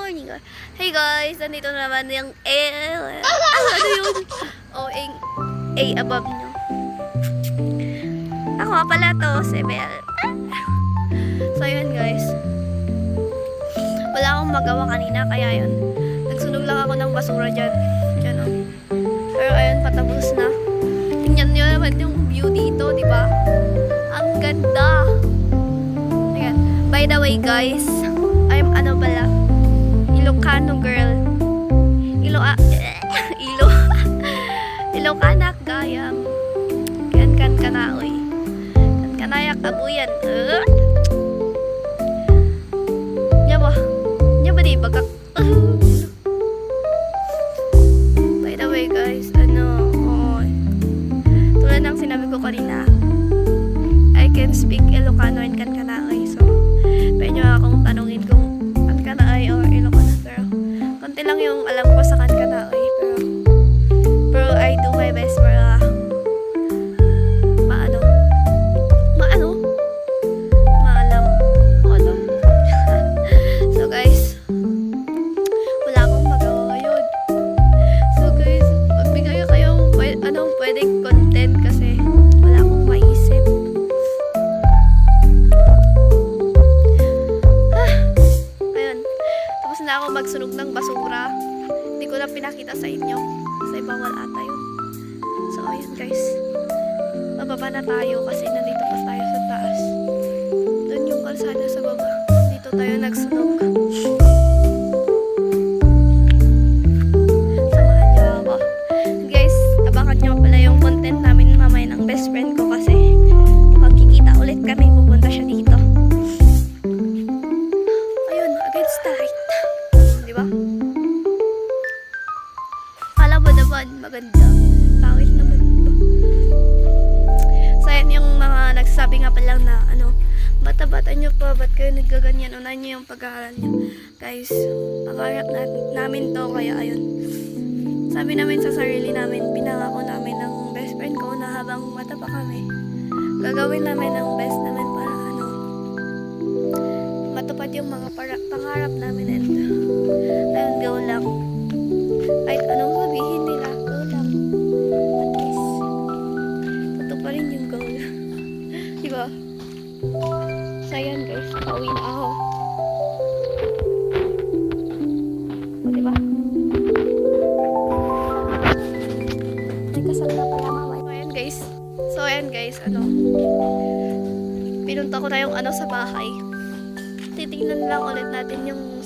morning. Hey guys, nandito na naman yung ano yun? A above nyo. Ako nga pala to, si Belle. So yun guys. Wala akong magawa kanina, kaya yun. Nagsunog lang ako ng basura dyan. Dyan o. Pero ayun, patapos na. Tingnan nyo naman yung view dito, di ba? Ang ganda. Ayan. By the way guys, I'm ano pala, Ilocano girl. Ilocana gayam. Kan kanaoy. Kan kanayak abuyan. Nya ba di bagak. By the way guys, tulad ng sinabi ko kanina, I can speak Ilocano and kan kanaoy. So, pwede nyo akong tanungin kung kan kanaoy or Ilocano. Pero, konti lang yung alam ko sa kan kanaoy. Pero I do my best para maalam. So guys, wala akong magawa ngayon. So guys, magbigay kayong anong pwedeng content kasi wala akong maisip. Ayun, tapos na ako magsunog ng basura. Hindi ko na pinakita sa inyo kasi bawal ata yun. So ayun guys, bababa na tayo kasi nandito pa tayo sa taas. Doon yung kalsada sa baba. Dito tayo nagsunog. Samahan niyo ako. Guys, abangan niyo pala yung content namin mamaya ng best friend ko kasi magkikita ulit kami. Pupunta siya dito. Ayun, against the light. Di ba? Alam mo naman, maganda. Pangit naman. So, yan yung mga nagsasabi nga palang na bata-bata nyo pa, ba't kayo nagkaganyan? Unahin nyo yung pag-aaral nyo. Guys, pangarap namin to, kaya ayun. Sabi namin sa sarili namin, pinangako namin ng best friend ko na habang bata pa kami, gagawin namin ang best namin para matupad yung mga pangarap namin and ayun, go lang. Kahit anong sabihin nila, go lang. At least, tutuparin yung goal. Diba? So, ayan guys, pauwi na ako. O, diba? May kasal na pala mamay. So, ayan guys, pinunta ko na yung sa bahay. Titignan lang ulit natin yung